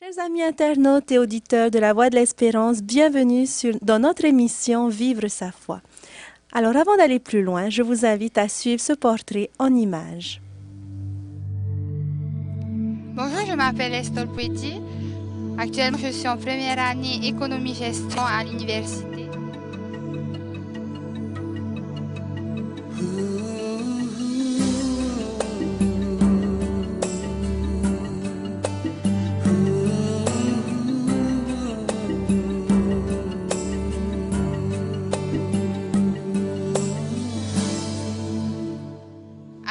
Chers amis internautes et auditeurs de la Voix de l'Espérance, bienvenue dans notre émission Vivre sa foi. Alors avant d'aller plus loin, je vous invite à suivre ce portrait en images. Bonjour, je m'appelle Estelle Pouety. Actuellement, je suis en première année économie-gestion à l'université.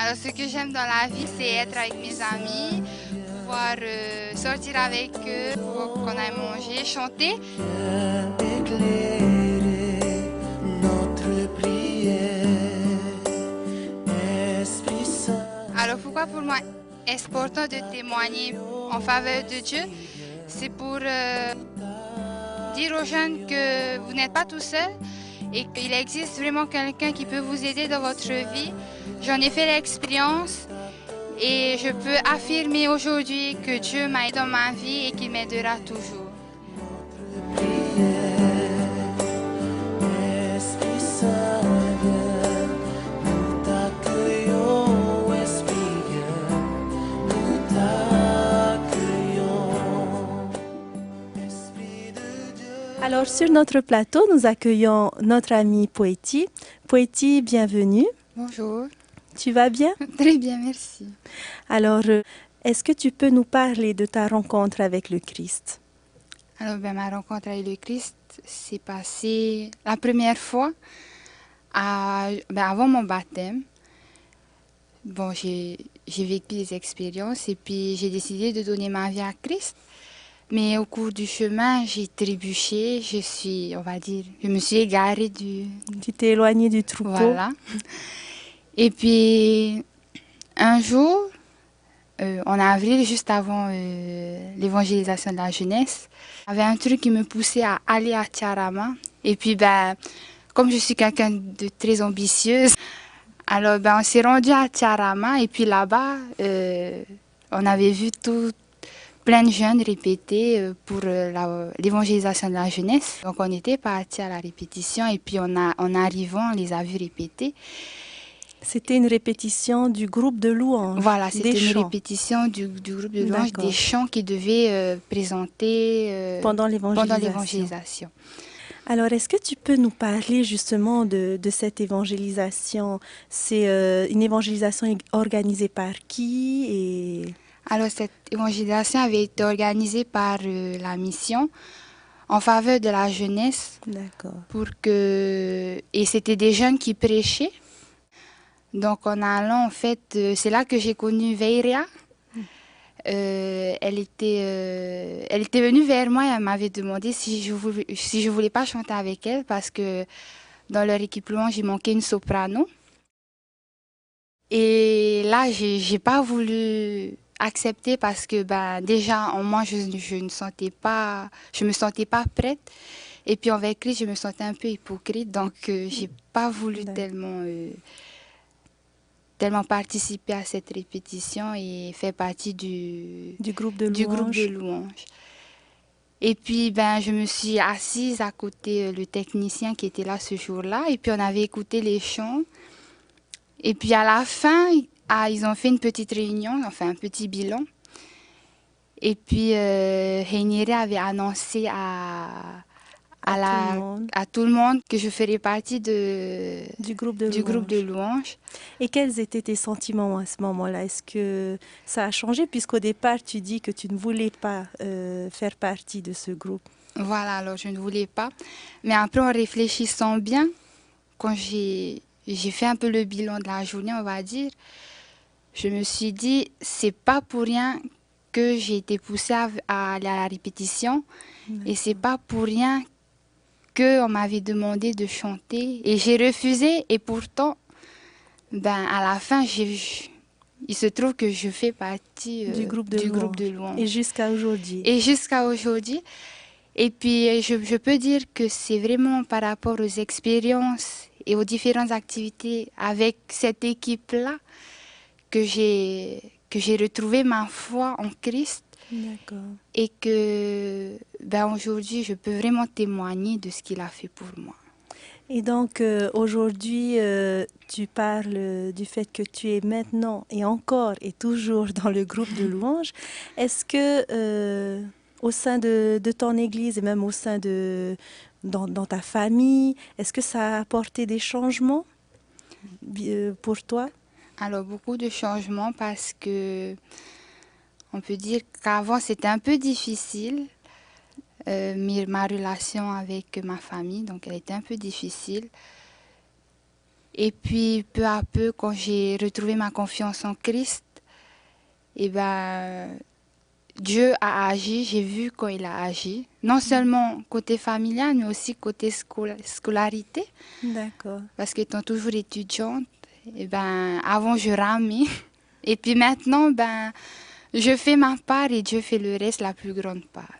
Alors, ce que j'aime dans la vie, c'est être avec mes amis, pouvoir sortir avec eux, pouvoir qu'on aille manger, chanter. Alors, pourquoi pour moi est important de témoigner en faveur de Dieu? C'est pour dire aux jeunes que vous n'êtes pas tout seul et qu'il existe vraiment quelqu'un qui peut vous aider dans votre vie. J'en ai fait l'expérience et je peux affirmer aujourd'hui que Dieu m'a aidé dans ma vie et qu'il m'aidera toujours. Alors sur notre plateau, nous accueillons notre ami Pouety. Pouety, bienvenue. Bonjour. Tu vas bien? Très bien, merci. Alors, est-ce que tu peux nous parler de ta rencontre avec le Christ? Alors, ma rencontre avec le Christ s'est passée la première fois avant mon baptême. Bon, j'ai vécu des expériences et puis j'ai décidé de donner ma vie à Christ. Mais au cours du chemin, j'ai trébuché, je me suis égarée Tu t'es éloignée du troupeau. Voilà. Et puis, un jour, en avril, juste avant l'évangélisation de la jeunesse, il y avait un truc qui me poussait à aller à Tiarama. Et puis, comme je suis quelqu'un de très ambitieuse, alors on s'est rendu à Tiarama. Et puis là-bas, on avait vu plein de jeunes répéter pour l'évangélisation de la jeunesse. Donc, on était partis à la répétition. Et puis, en arrivant, on les a vus répéter. C'était une répétition du groupe de louanges. Voilà, c'était une répétition du groupe de louanges, des chants qu'ils devaient présenter pendant l'évangélisation. Alors, est-ce que tu peux nous parler justement de cette évangélisation? C'est une évangélisation organisée par qui Alors, cette évangélisation avait été organisée par la mission en faveur de la jeunesse. D'accord. Et c'était des jeunes qui prêchaient. Donc, en allant, en fait, c'est là que j'ai connu Veiria. Elle était venue vers moi et elle m'avait demandé si je voulais pas chanter avec elle parce que dans leur équipe louange, il manquait une soprano. Et là, j'ai pas voulu accepter parce que déjà, en moi, je me sentais pas prête. Et puis, avec Christ, je me sentais un peu hypocrite. Donc, j'ai pas voulu tellement participer à cette répétition et faire partie du groupe de louanges. Et puis, je me suis assise à côté le technicien qui était là ce jour-là. Et puis, on avait écouté les chants. Et puis, à la fin, ils ont fait une petite réunion, enfin un petit bilan. Et puis, Heiniere avait annoncé à tout le monde que je ferais partie du groupe de louanges. Et quels étaient tes sentiments à ce moment-là? Est-ce que ça a changé puisqu'au départ tu dis que tu ne voulais pas faire partie de ce groupe? Voilà, alors je ne voulais pas. Mais après, en réfléchissant bien, quand j'ai fait un peu le bilan de la journée, on va dire, je me suis dit, c'est pas pour rien que j'ai été poussée à aller à la répétition. Et c'est pas pour rien qu'on m'avait demandé de chanter et j'ai refusé et pourtant, à la fin, il se trouve que je fais partie du groupe de louanges. Et jusqu'à aujourd'hui. Et puis, je peux dire que c'est vraiment par rapport aux expériences et aux différentes activités avec cette équipe-là que j'ai retrouvé ma foi en Christ D'accord. et que aujourd'hui, je peux vraiment témoigner de ce qu'il a fait pour moi. Et donc aujourd'hui, tu parles du fait que tu es maintenant et encore et toujours dans le groupe de louanges. Est-ce que au sein de ton église et même au sein dans ta famille, est-ce que ça a apporté des changements pour toi? Alors, beaucoup de changements parce que on peut dire qu'avant, c'était un peu difficile, ma relation avec ma famille, donc elle était un peu difficile. Et puis, peu à peu, quand j'ai retrouvé ma confiance en Christ, et Dieu a agi, j'ai vu quand il a agi, non seulement côté familial, mais aussi côté scolarité, D'accord. parce qu'étant toujours étudiante, avant je ramais, et puis maintenant, je fais ma part et Dieu fait le reste, la plus grande part.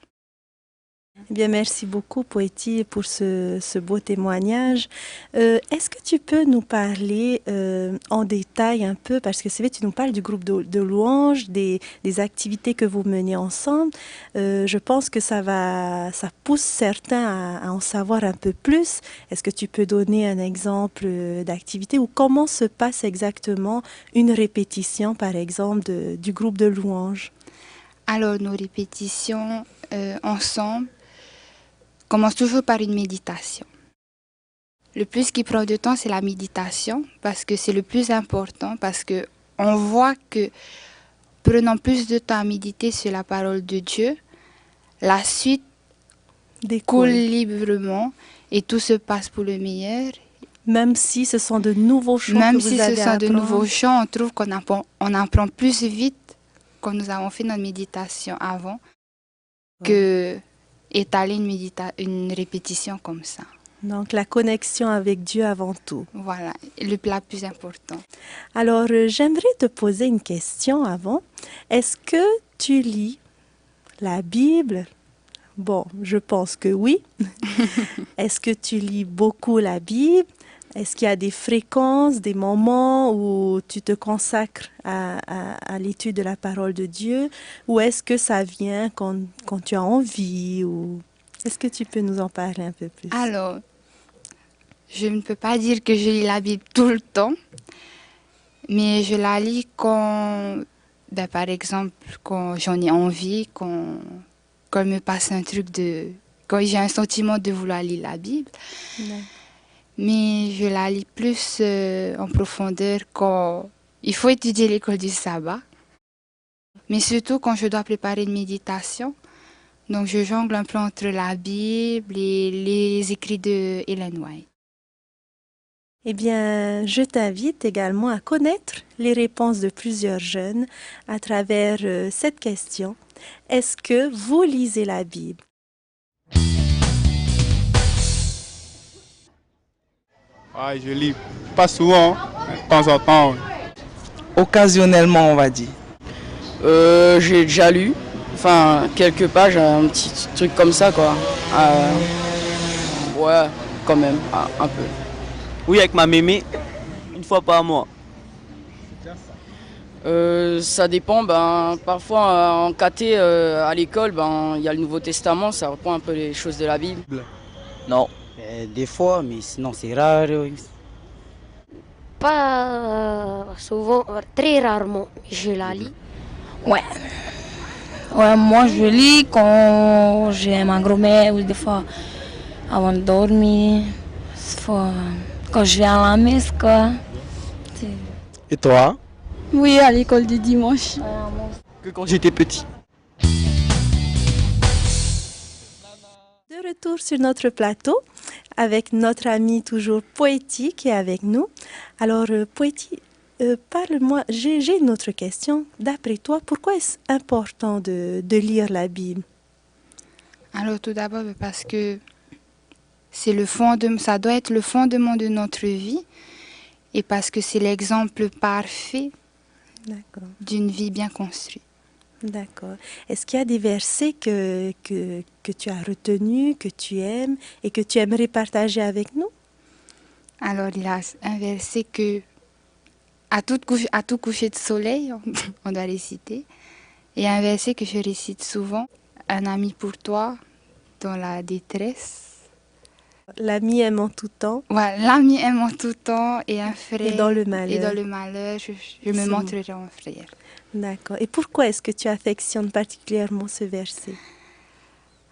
Eh bien, merci beaucoup, Poétie, pour ce beau témoignage. Est-ce que tu peux nous parler en détail un peu, parce que c'est vrai, tu nous parles du groupe de louanges, des activités que vous menez ensemble. Je pense que ça pousse certains à en savoir un peu plus. Est-ce que tu peux donner un exemple d'activité ou comment se passe exactement une répétition, par exemple, du groupe de louanges? Alors, nos répétitions ensemble commencent toujours par une méditation. Le plus qui prend du temps, c'est la méditation, parce que c'est le plus important, parce que on voit que prenant plus de temps à méditer sur la parole de Dieu, la suite coule librement et tout se passe pour le meilleur. Même si ce sont de nouveaux chants Même que vous si ce avez sont à de apprendre. nouveaux chants, on trouve on apprend plus vite quand nous avons fait notre méditation avant que étaler une répétition comme ça. Donc la connexion avec Dieu avant tout. Voilà, le plat plus important. Alors j'aimerais te poser une question avant. Est-ce que tu lis la Bible? Bon, je pense que oui. Est-ce que tu lis beaucoup la Bible? Est-ce qu'il y a des fréquences, des moments où tu te consacres à l'étude de la parole de Dieu? Ou est-ce que ça vient quand tu as envie? Ou est-ce que tu peux nous en parler un peu plus? Alors, je ne peux pas dire que je lis la Bible tout le temps, mais je la lis quand, par exemple, quand j'en ai envie, quand il me passe un truc quand j'ai un sentiment de vouloir lire la Bible. Ouais. Mais je la lis plus en profondeur quand il faut étudier l'école du sabbat, mais surtout quand je dois préparer une méditation. Donc je jongle un peu entre la Bible et les écrits de Ellen White. Eh bien, je t'invite également à connaître les réponses de plusieurs jeunes à travers cette question. Est-ce que vous lisez la Bible? Ouais, je lis pas souvent, de temps en temps. Occasionnellement, on va dire. J'ai déjà lu, enfin quelques pages, un petit truc comme ça quoi. Ouais, quand même, un peu. Oui, avec ma mémé, une fois par mois. Ça dépend, parfois en caté à l'école, il y a le Nouveau Testament, ça reprend un peu les choses de la Bible. Non. Des fois, mais sinon c'est rare. Pas souvent, très rarement, je la lis. Ouais. Ouais, moi je lis quand j'ai ma grand-mère ou des fois avant de dormir, des fois quand je vais à la messe quoi. Et toi? Oui, à l'école du dimanche. Que quand j'étais petit. De retour sur notre plateau avec notre ami toujours Poétie qui est avec nous. Alors Poétie, parle-moi, j'ai une autre question. D'après toi, pourquoi est-ce important de lire la Bible? Alors tout d'abord parce que ça doit être le fondement de notre vie et parce que c'est l'exemple parfait d'une vie bien construite. D'accord. Est-ce qu'il y a des versets que tu as retenus, que tu aimes et que tu aimerais partager avec nous? Alors il y a un verset que à tout coucher de soleil, on doit réciter. Il y a un verset que je récite souvent. Un ami pour toi dans la détresse. L'ami aime en tout temps. Voilà, l'ami aime en tout temps et un frère. Et dans le malheur. Et dans le malheur, je me montrerai un frère. D'accord. Et pourquoi est-ce que tu affectionnes particulièrement ce verset?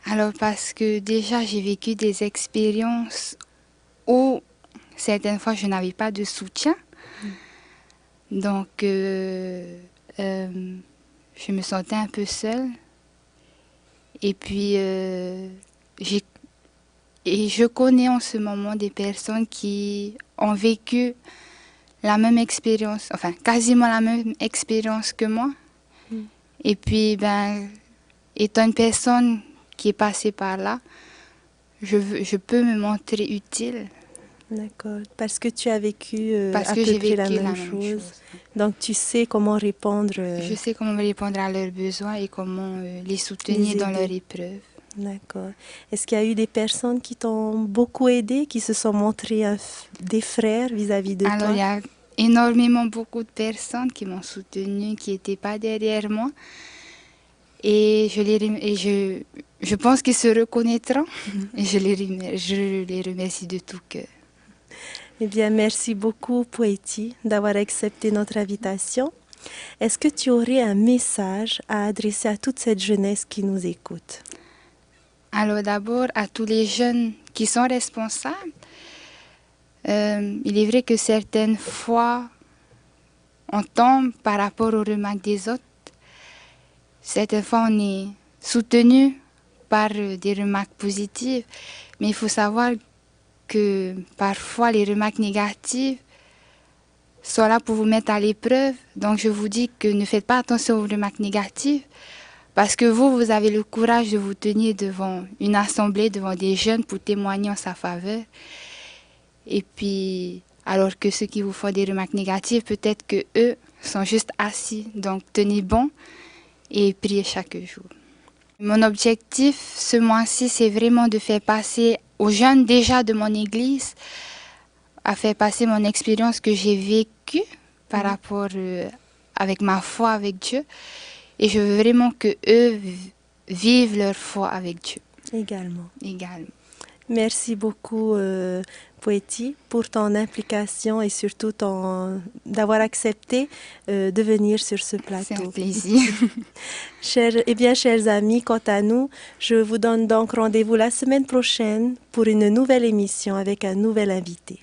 Alors parce que déjà j'ai vécu des expériences où certaines fois je n'avais pas de soutien. Donc je me sentais un peu seule. Et puis je connais en ce moment des personnes qui ont vécu la même expérience, enfin quasiment la même expérience que moi. Et puis, étant une personne qui est passée par là, je peux me montrer utile. D'accord, parce que tu as vécu parce à que peu j'ai près vécu la même chose. Donc tu sais comment répondre. Je sais comment répondre à leurs besoins et comment les soutenir dans leurs épreuves. D'accord. Est-ce qu'il y a eu des personnes qui t'ont beaucoup aidé, qui se sont montrées des frères vis-à-vis de toi? Alors, il y a énormément beaucoup de personnes qui m'ont soutenue, qui n'étaient pas derrière moi. Et je pense qu'ils se reconnaîtront. Et je les remercie de tout cœur. Eh bien, merci beaucoup, Poeti, d'avoir accepté notre invitation. Est-ce que tu aurais un message à adresser à toute cette jeunesse qui nous écoute? Alors d'abord, à tous les jeunes qui sont responsables, il est vrai que certaines fois, on tombe par rapport aux remarques des autres. Certaines fois, on est soutenu par des remarques positives, mais il faut savoir que parfois les remarques négatives sont là pour vous mettre à l'épreuve. Donc je vous dis que ne faites pas attention aux remarques négatives, parce que vous avez le courage de vous tenir devant une assemblée, devant des jeunes pour témoigner en sa faveur. Et puis, alors que ceux qui vous font des remarques négatives, peut-être que eux sont juste assis. Donc tenez bon et priez chaque jour. Mon objectif ce mois-ci, c'est vraiment de faire passer aux jeunes déjà de mon église, à faire passer mon expérience que j'ai vécue par rapport avec ma foi avec Dieu. Et je veux vraiment qu'eux vivent leur foi avec Dieu. Également. Également. Merci beaucoup, Poeti, pour ton implication et surtout d'avoir accepté de venir sur ce plateau. C'est un plaisir. Chers amis, quant à nous, je vous donne donc rendez-vous la semaine prochaine pour une nouvelle émission avec un nouvel invité.